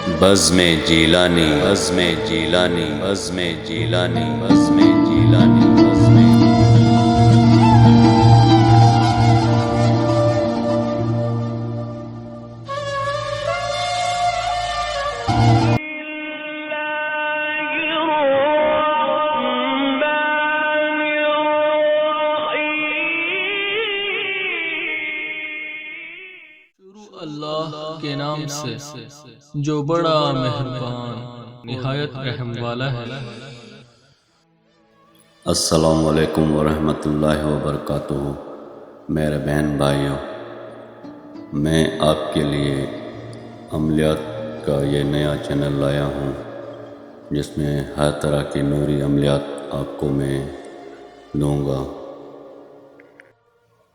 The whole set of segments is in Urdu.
بزم جیلانی بزم جیلانی بزم جیلانی بزم جیلانی بزم اللہ کے نام سے جو بڑا مہربان نہایت رحم والا ہے۔ السلام علیکم ورحمۃ اللہ وبرکاتہ۔ میرے بہن بھائیوں، میں آپ کے لیے عملیات کا یہ نیا چینل لایا ہوں جس میں ہر طرح کی نوری عملیات آپ کو میں دوں گا۔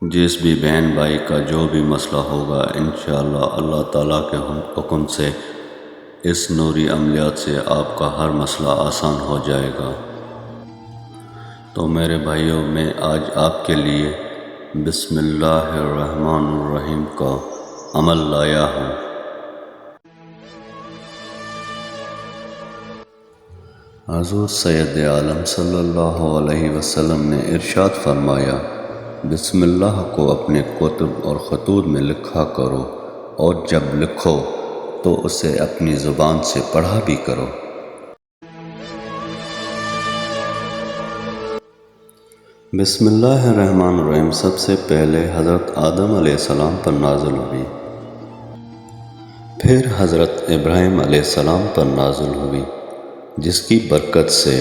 جس بھی بہن بھائی کا جو بھی مسئلہ ہوگا انشاءاللہ اللہ تعالیٰ کے حکم سے اس نوری عملیات سے آپ کا ہر مسئلہ آسان ہو جائے گا۔ تو میرے بھائیوں، میں آج آپ کے لیے بسم اللہ الرحمن الرحیم کا عمل لایا ہوں۔ حضور سید عالم صلی اللہ علیہ وسلم نے ارشاد فرمایا، بسم اللہ کو اپنے کتب اور خطوط میں لکھا کرو، اور جب لکھو تو اسے اپنی زبان سے پڑھا بھی کرو۔ بسم اللہ الرحمن الرحیم سب سے پہلے حضرت آدم علیہ السلام پر نازل ہوئی، پھر حضرت ابراہیم علیہ السلام پر نازل ہوئی، جس کی برکت سے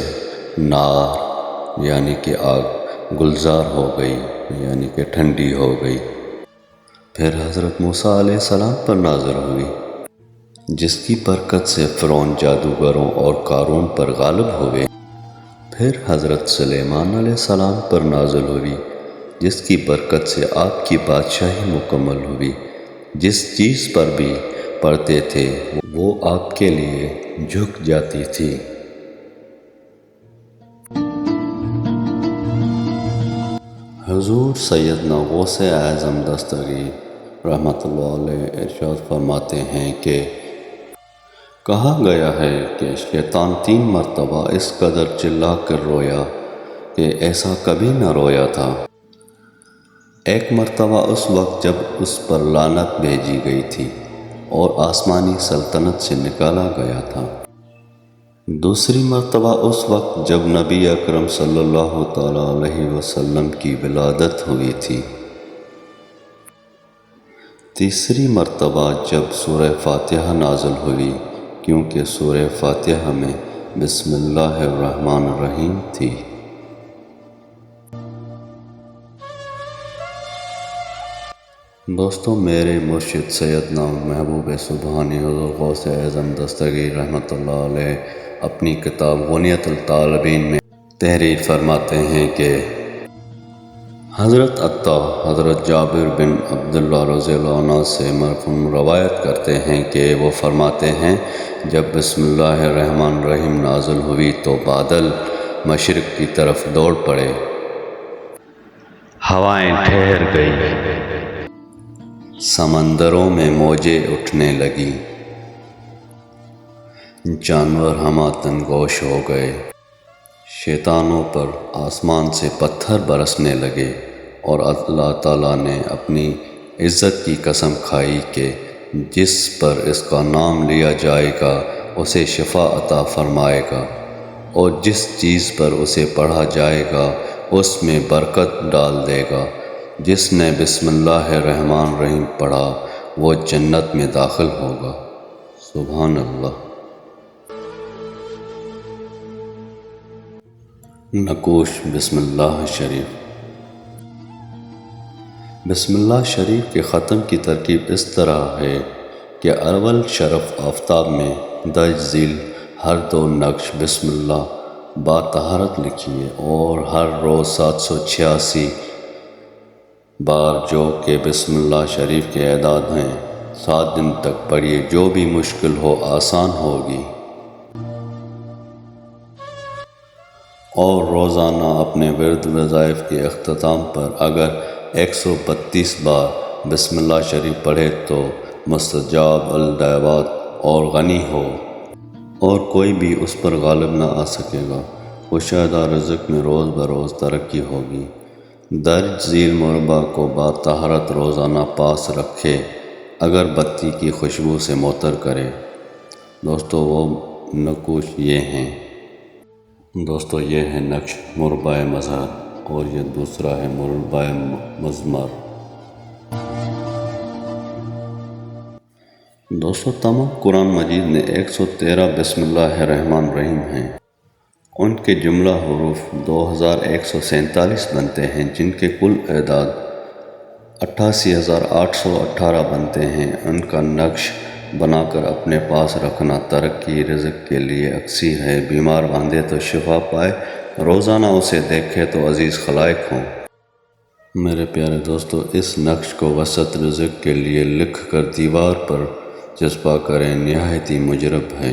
نار یعنی کہ آگ گلزار ہو گئی، یعنی کہ ٹھنڈی ہو گئی۔ پھر حضرت موسیٰ علیہ السلام پر نازل ہوئی، جس کی برکت سے فرعون جادوگروں اور قارون پر غالب ہوئے۔ پھر حضرت سلیمان علیہ السلام پر نازل ہوئی، جس کی برکت سے آپ کی بادشاہی مکمل ہوئی۔ جس چیز پر بھی پڑھتے تھے وہ آپ کے لیے جھک جاتی تھی۔ حضور سیدنا غوث اعظم دستگیر رحمۃ اللہ علیہ ارشاد فرماتے ہیں کہ کہا گیا ہے کہ شیطان 3 مرتبہ اس قدر چلا کر رویا کہ ایسا کبھی نہ رویا تھا۔ ایک مرتبہ اس وقت جب اس پر لعنت بھیجی گئی تھی اور آسمانی سلطنت سے نکالا گیا تھا۔ دوسری مرتبہ اس وقت جب نبی اکرم صلی اللہ تعالیٰ علیہ وسلم کی ولادت ہوئی تھی۔ تیسری مرتبہ جب سورہ فاتحہ نازل ہوئی، کیونکہ سورہ فاتحہ میں بسم اللہ الرحمن الرحیم تھی۔ دوستو، میرے مرشد سیدنا محبوب سبحانی حضور غوث اعظم دستگیر رحمۃ اللہ علیہ اپنی کتاب غنیۃ الطالبین میں تحریر فرماتے ہیں کہ حضرت عطا حضرت جابر بن عبداللہ رضی اللہ عنہ سے مرفوع روایت کرتے ہیں کہ وہ فرماتے ہیں، جب بسم اللہ الرحمن الرحیم نازل ہوئی تو بادل مشرق کی طرف دوڑ پڑے، ہوائیں ٹھہر گئیں، سمندروں میں موجیں اٹھنے لگیں، جانور ہمہ گوش ہو گئے، شیطانوں پر آسمان سے پتھر برسنے لگے، اور اللہ تعالیٰ نے اپنی عزت کی قسم کھائی کہ جس پر اس کا نام لیا جائے گا اسے شفا عطا فرمائے گا، اور جس چیز پر اسے پڑھا جائے گا اس میں برکت ڈال دے گا۔ جس نے بسم اللہ الرحمن الرحیم پڑھا وہ جنت میں داخل ہوگا۔ سبحان اللہ۔ نقوش بسم اللہ شریف۔ بسم اللہ شریف کے ختم کی ترکیب اس طرح ہے کہ اول شرف آفتاب میں درج ذیل ہر 2 نقش بسم اللہ با طہارت لکھیے، اور ہر روز 786 بار جو کہ بسم اللہ شریف کے اعداد ہیں 7 دن تک پڑھیے، جو بھی مشکل ہو آسان ہوگی۔ اور روزانہ اپنے ورد وظائف کے اختتام پر اگر 132 بار بسم اللہ شریف پڑھے تو مستجاب الدعوات اور غنی ہو اور کوئی بھی اس پر غالب نہ آ سکے گا۔ کشادہ رزق میں روز بروز ترقی ہوگی۔ درج ذیل مربع کو بطہارت روزانہ پاس رکھے، اگر بتی کی خوشبو سے معطر کرے۔ دوستو وہ نقوش یہ ہیں، دوستو یہ ہے نقش مربع مظہر اور یہ دوسرا ہے مربع مضمر۔ دوستو تمام قرآن مجید میں 113 بسم اللہ الرحمن الرحیم ہیں۔ ان کے جملہ حروف 2147 بنتے ہیں، جن کے کل اعداد 88,818 بنتے ہیں۔ ان کا نقش بنا کر اپنے پاس رکھنا ترقی رزق کے لیے اکسیر ہے۔ بیمار باندھے تو شفا پائے، روزانہ اسے دیکھے تو عزیز خلائق ہوں۔ میرے پیارے دوستو، اس نقش کو وسعت رزق کے لیے لکھ کر دیوار پر چسپاں کریں، نہایت ہی مجرب ہے۔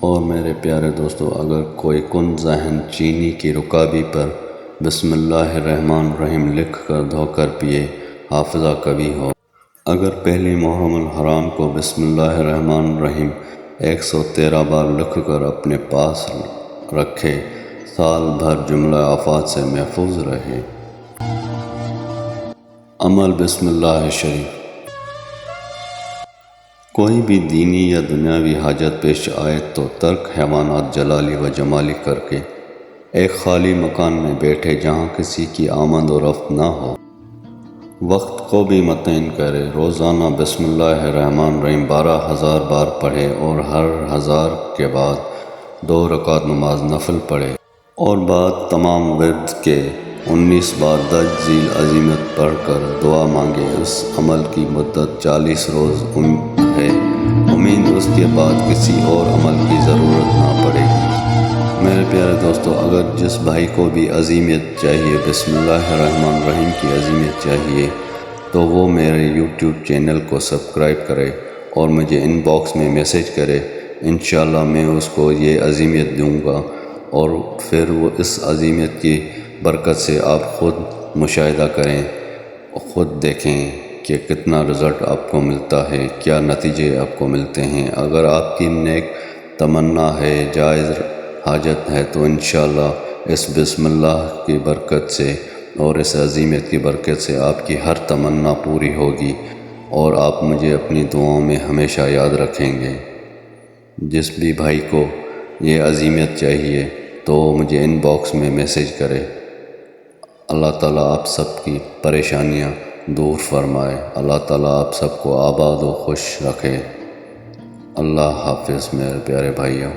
اور میرے پیارے دوستو، اگر کوئی کن ذہن چینی کی رکابی پر بسم اللہ الرحمن الرحیم لکھ کر دھو کر پیے، حافظہ کبھی ہو۔ اگر پہلی محرم الحرام کو بسم اللہ الرحمن الرحیم 113 بار لکھ کر اپنے پاس رکھے، سال بھر جملہ آفات سے محفوظ رہے۔ عمل بسم اللہ شریف۔ کوئی بھی دینی یا دنیاوی حاجت پیش آئے تو ترک حیوانات جلالی و جمالی کر کے ایک خالی مکان میں بیٹھے جہاں کسی کی آمد و رفت نہ ہو، وقت کو بھی متعین کرے، روزانہ بسم اللہ الرحمن الرحیم 12,000 بار پڑھے اور ہر 1000 کے بعد 2 رکعت نماز نفل پڑھے، اور بعد تمام ورد کے 19 بار درج ذیل عظیمت پڑھ کر دعا مانگے۔ اس عمل کی مدت 40 روز ہے، امید اس کے بعد کسی اور عمل کی ضرورت نہ پڑے گی۔ میرے پیارے دوستو، اگر جس بھائی کو بھی عظیمیت چاہیے، بسم اللہ الرحمن الرحیم کی عظیمیت چاہیے، تو وہ میرے یوٹیوب چینل کو سبسکرائب کرے اور مجھے ان باکس میں میسیج کرے۔ انشاءاللہ میں اس کو یہ عظیمیت دوں گا، اور پھر وہ اس عظیمیت کی برکت سے آپ خود مشاہدہ کریں، خود دیکھیں کہ کتنا رزلٹ آپ کو ملتا ہے، کیا نتیجے آپ کو ملتے ہیں۔ اگر آپ کی نیک تمنا ہے، جائز حاجت ہے، تو انشاءاللہ اس بسم اللہ کی برکت سے اور اس عظیمیت کی برکت سے آپ کی ہر تمنا پوری ہوگی، اور آپ مجھے اپنی دعاؤں میں ہمیشہ یاد رکھیں گے۔ جس بھی بھائی کو یہ عظیمیت چاہیے تو مجھے ان باکس میں میسیج کرے۔ اللہ تعالیٰ آپ سب کی پریشانیاں دور فرمائے، اللہ تعالیٰ آپ سب کو آباد و خوش رکھے۔ اللہ حافظ میرے پیارے بھائیوں۔